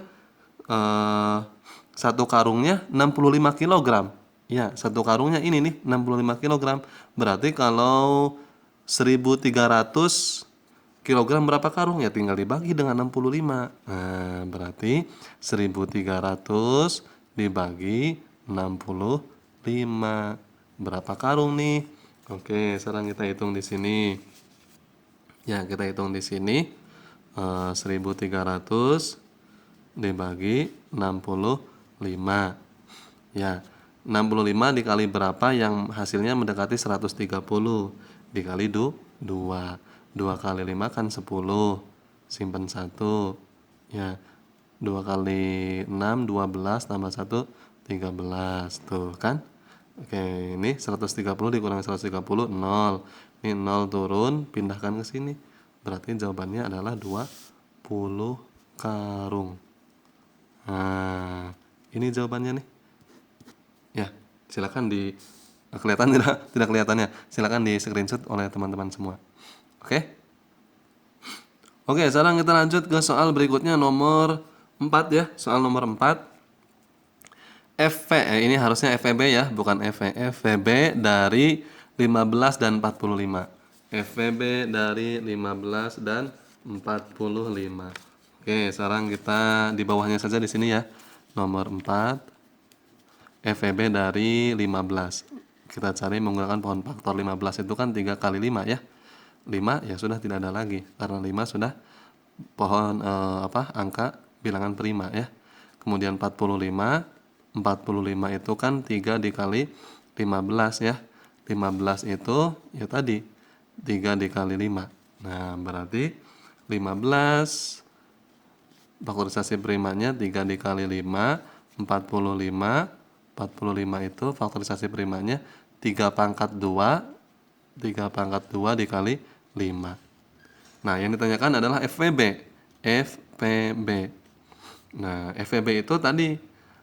Speaker 1: satu karungnya 65 kilogram. Ya, satu karungnya ini nih 65 kilogram. Berarti kalau 1.300 kilogram berapa karung? Ya tinggal dibagi dengan 65. Nah, berarti 1.300 dibagi 65. Berapa karung nih? Oke, sekarang kita hitung di sini. Ya, kita hitung di sini. 1.300 dibagi 65. Ya, 65 dikali berapa yang hasilnya mendekati 130? Dikali 2. 2 kali 5 kan 10. Simpan 1. Ya, 2 kali 6, 12 tambah 1, 13. Tuh kan? Oke, ini 130 dikurangi 130, 0. Ini 0 turun, pindahkan ke sini. Berarti jawabannya adalah 20 karung. Nah, ini jawabannya nih. Ya, silakan kelihatan tidak kelihatannya. Silakan di screenshot oleh teman-teman semua. Oke? Oke, sekarang kita lanjut ke soal berikutnya nomor 4 ya. Soal nomor 4. Ini harusnya FVB ya, bukan FV. FVB dari 15 dan 45. FVB dari 15 dan 45. Oke, sekarang kita di bawahnya saja di sini ya. Nomor 4. FVB dari 15. Kita cari menggunakan pohon faktor 15 itu kan 3 kali 5 ya. 5 ya sudah tidak ada lagi karena 5 sudah pohon angka bilangan prima ya. Kemudian 45 itu kan 3 dikali 15 ya. 15 itu ya tadi 3 dikali 5. Nah, berarti 15 faktorisasi primanya 3 dikali 5, 45. 45 itu faktorisasi primanya 3 pangkat 2. 3 pangkat 2 dikali 5. Nah, yang ditanyakan adalah FVB. FVB. Nah, FVB itu tadi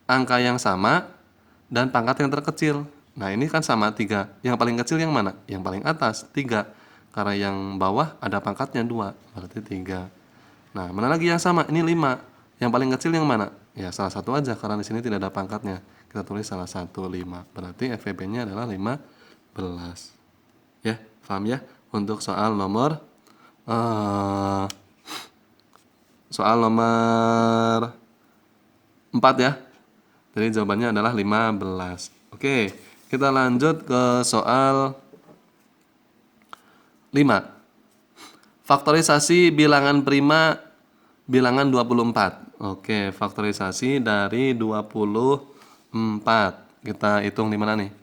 Speaker 1: angka yang sama dan pangkat yang terkecil. Nah, ini kan sama 3. Yang paling kecil yang mana? Yang paling atas, 3. Karena yang bawah ada pangkatnya 2, berarti 3. Nah, mana lagi yang sama? Ini 5. Yang paling kecil yang mana? Ya, salah satu aja karena di sini tidak ada pangkatnya. Kita tulis salah satu 5. Berarti FVB-nya adalah 15. Ya, paham ya? Untuk soal nomor 4 ya. Jadi jawabannya adalah 15. Oke, kita lanjut ke soal 5. Faktorisasi bilangan prima bilangan 24. Oke, faktorisasi dari 24. Kita hitung di mana nih?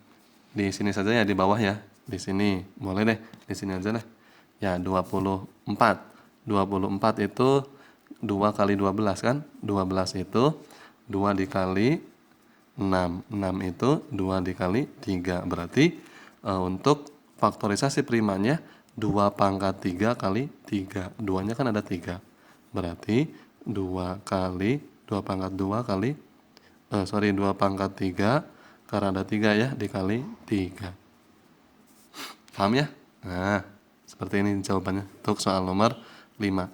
Speaker 1: Di sini saja ya, di bawah ya. Di sini. Boleh deh, di sini aja deh. Ya, 24. 24 itu 2 kali 12 kan? 12 itu 2 dikali 6. 6 itu 2 dikali 3. Berarti untuk faktorisasi primanya 2 pangkat 3 kali 3. 2-nya kan ada 3. Berarti 2 pangkat 2 kali 2 pangkat 3 karena ada 3 ya dikali 3. Paham ya? Nah, seperti ini jawabannya untuk soal nomor 5.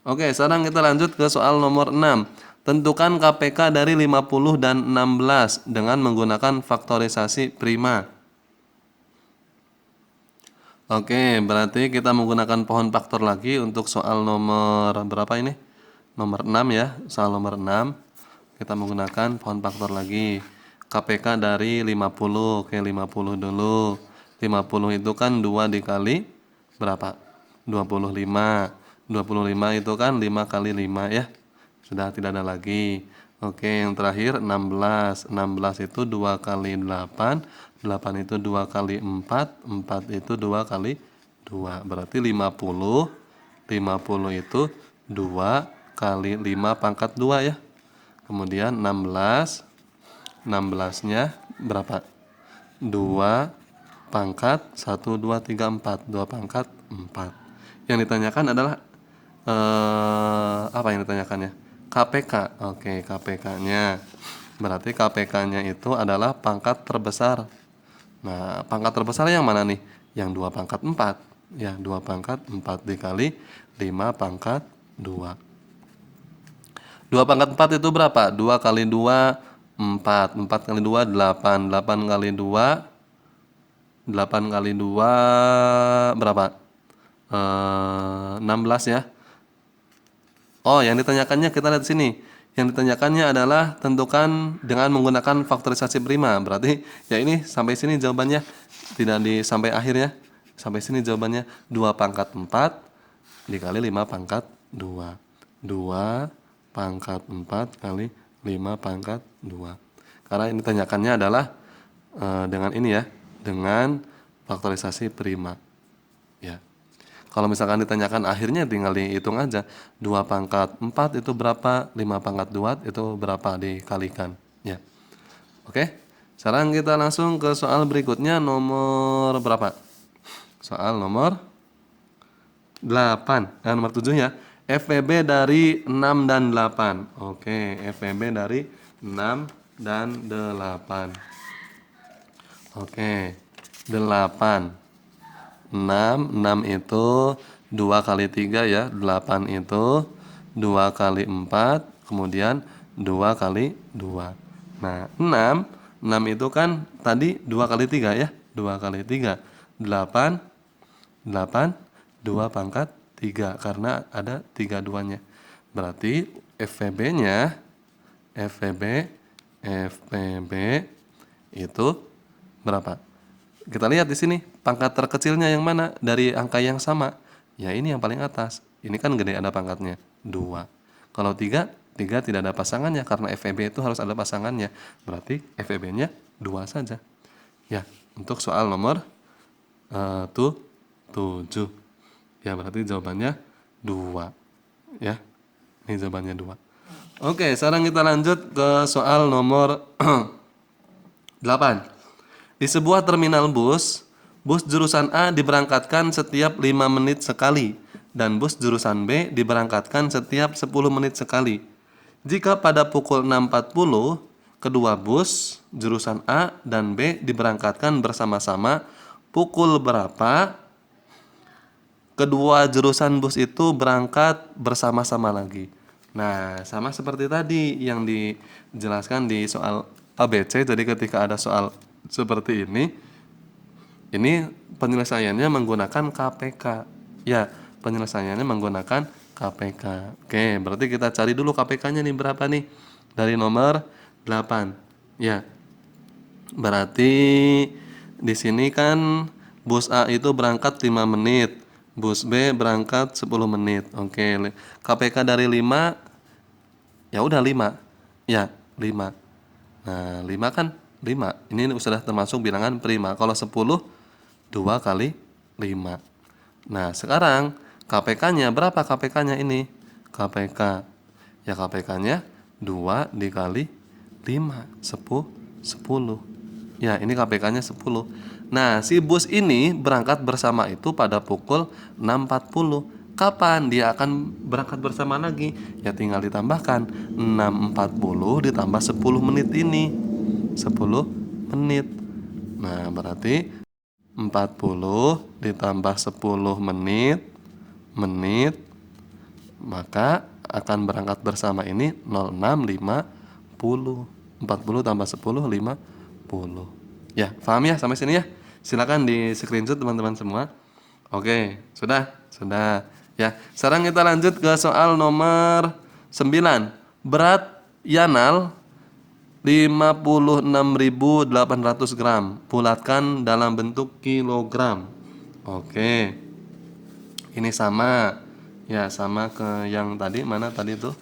Speaker 1: Oke, sekarang kita lanjut ke soal nomor 6. Tentukan KPK dari 50 dan 16 dengan menggunakan faktorisasi prima. Oke, berarti kita menggunakan pohon faktor lagi untuk soal nomor berapa ini? Nomor 6 ya, soal nomor 6. Kita menggunakan pohon faktor lagi. KPK dari 50, oke 50 dulu. 50 itu kan 2 dikali berapa? 25. 25 itu kan 5 kali 5 ya. Sudah tidak ada lagi. Oke, yang terakhir 16. 16 itu 2 kali 8. 8 itu 2 kali 4. 4 itu 2 kali 2. Berarti 50. 50 itu 2 kali 5 pangkat 2 ya. Kemudian 16. 16-nya berapa? 2 pangkat 1, 2, 3, 4. 2 pangkat 4. Yang ditanyakan adalah apa yang ditanyakannya? KPK. Oke, KPK-nya. Berarti KPK-nya itu adalah pangkat terbesar. Nah, pangkat terbesar yang mana nih? Yang 2 pangkat 4. Ya, 2 pangkat 4 dikali 5 pangkat 2. 2 pangkat 4 itu berapa? 2 kali 2, 4. 4 kali 2, 8. 8 kali 2, 8 kali 2 berapa? 16 ya. Oh, yang ditanyakannya kita lihat sini. Yang ditanyakannya adalah tentukan dengan menggunakan faktorisasi prima. Berarti ya ini sampai sini jawabannya, tidak sampai akhirnya. Sampai sini jawabannya 2 pangkat 4 dikali 5 pangkat 2. 2 pangkat 4 kali 5 pangkat 2. Karena ini ditanyakannya adalah dengan ini ya, dengan faktorisasi prima. Ya. Kalau misalkan ditanyakan akhirnya tinggal dihitung aja. 2 pangkat 4 itu berapa? 5 pangkat 2 itu berapa? Dikalikan. Ya. Oke. Sekarang kita langsung ke soal berikutnya, nomor berapa? Soal nomor 8. Nomor 7 ya. FVB dari 6 dan 8. Oke, FVB dari 6 dan 8. Oke. 8. 6 itu 2 kali 3 ya, 8 itu 2 kali 4, kemudian 2 kali 2. Nah, 6 itu kan tadi 2 kali 3 ya, 2 kali 3, 8, 2 pangkat 3, karena ada 3 duanya. Berarti FVB itu berapa? Kita lihat di sini, pangkat terkecilnya yang mana dari angka yang sama? Ya ini yang paling atas. Ini kan gede, ada pangkatnya 2. Kalau 3 tidak ada pasangannya karena FVB itu harus ada pasangannya. Berarti FVB-nya 2 saja. Ya, untuk soal nomor 7. Ya, berarti jawabannya 2. Ya. Ini jawabannya 2. Oke, sekarang kita lanjut ke soal nomor 8. Di sebuah terminal bus jurusan A diberangkatkan setiap 5 menit sekali dan bus jurusan B diberangkatkan setiap 10 menit sekali. Jika pada pukul 6.40 kedua bus jurusan A dan B diberangkatkan bersama-sama, pukul berapa kedua jurusan bus itu berangkat bersama-sama lagi? Nah, sama seperti tadi yang dijelaskan di soal ABC. Jadi ketika ada soal seperti ini penyelesaiannya menggunakan KPK. Ya, penyelesaiannya menggunakan KPK. Oke, berarti kita cari dulu KPK-nya nih berapa nih? Dari nomor 8. Ya. Berarti di sini kan bus A itu berangkat 5 menit, bus B berangkat 10 menit. Oke, KPK dari 5 ya udah 5. Ya, 5. Nah, 5 kan 5. Ini sudah termasuk bilangan prima. Kalau 10, 2 kali 5. Nah, sekarang KPK-nya berapa KPK-nya ini? KPK. Ya, KPK-nya 2 dikali 5. 10. Ya, ini KPK-nya 10. Nah, si bus ini berangkat bersama itu pada pukul 6.40. Kapan dia akan berangkat bersama lagi? Ya tinggal ditambahkan 6.40 ditambah 10 menit ini. 10 menit. Nah, berarti 40 ditambah 10 menit, maka akan berangkat bersama ini 06.50. 40 tambah 10, 50. Ya, paham ya sampai sini ya? Silakan di screenshot teman-teman semua. Oke, sudah. Ya, sekarang kita lanjut ke soal nomor 9. Berat Yanal 56.800 gram. Bulatkan dalam bentuk kilogram. Oke. Ini sama. Ya, sama ke yang tadi. Mana tadi tuh?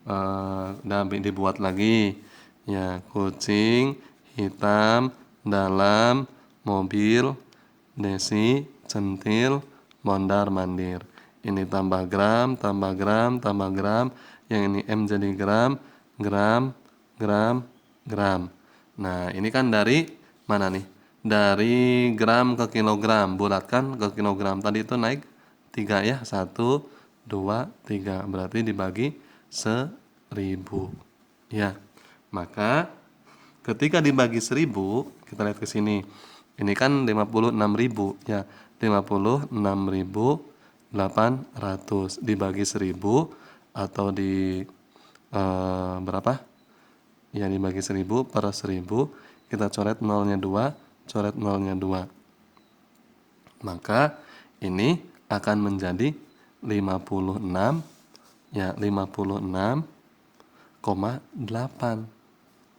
Speaker 1: Udah dibuat lagi. Ya, kucing hitam dalam mobil desi centil mondar-mandir. Ini tambah gram, yang ini M jadi gram, gram, gram, gram. Nah, ini kan dari mana nih? Dari gram ke kilogram. Bulatkan ke kilogram. Tadi itu naik 3 ya. 1, 2, 3. Berarti dibagi 1000. Ya. Maka ketika dibagi 1000, kita lihat ke sini. Ini kan 56.000 ya. 56.800 dibagi 1000 atau di berapa? Ya, dibagi 1000 per 1000, kita coret nolnya 2, coret nolnya 2. Maka ini akan menjadi 56 ya, 56,8.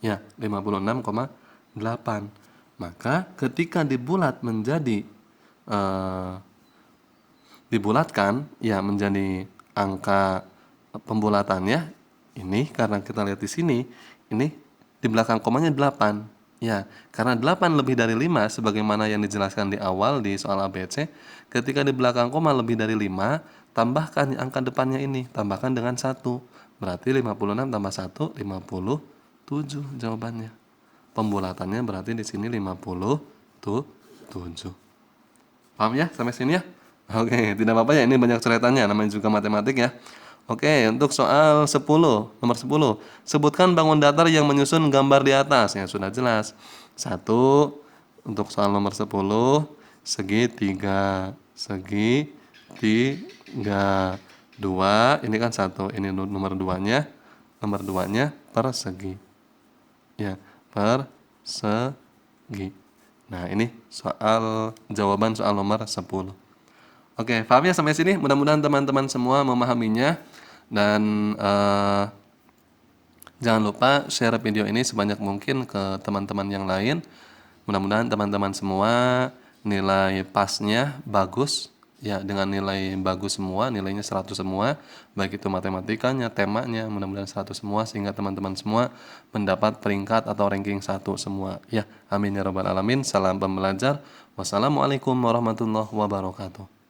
Speaker 1: Ya, 56,8. Maka ketika dibulat menjadi dibulatkan ya menjadi angka pembulatannya ini, karena kita lihat di sini ini di belakang komanya 8 ya, karena 8 lebih dari 5 sebagaimana yang dijelaskan di awal di soal ABC. Ketika di belakang koma lebih dari 5, tambahkan angka depannya ini, tambahkan dengan 1, berarti 56 tambah 1 57 jawabannya. Pembulatannya berarti di sini 57. Paham ya sampai sini ya? Oke, tidak apa-apa ya, ini banyak coretannya, namanya juga matematik ya. Oke, untuk soal 10, nomor 10. Sebutkan bangun datar yang menyusun gambar di atas. Ya, sudah jelas. 1, untuk soal nomor 10, segitiga. Segitiga. 2, ini kan 1, ini nomor 2-nya. Nomor 2-nya persegi. Ya, persegi. Nah, ini jawaban soal nomor 10. Oke, paham ya sampai sini? Mudah-mudahan teman-teman semua memahaminya. Dan jangan lupa share video ini sebanyak mungkin ke teman-teman yang lain. Mudah-mudahan teman-teman semua nilai pasnya bagus. Ya, dengan nilai bagus semua, nilainya 100 semua. Baik itu matematikanya, temanya, mudah-mudahan 100 semua. Sehingga teman-teman semua mendapat peringkat atau ranking 1 semua. Ya, amin ya rabbal alamin. Salam pembelajar. Wassalamualaikum warahmatullahi wabarakatuh.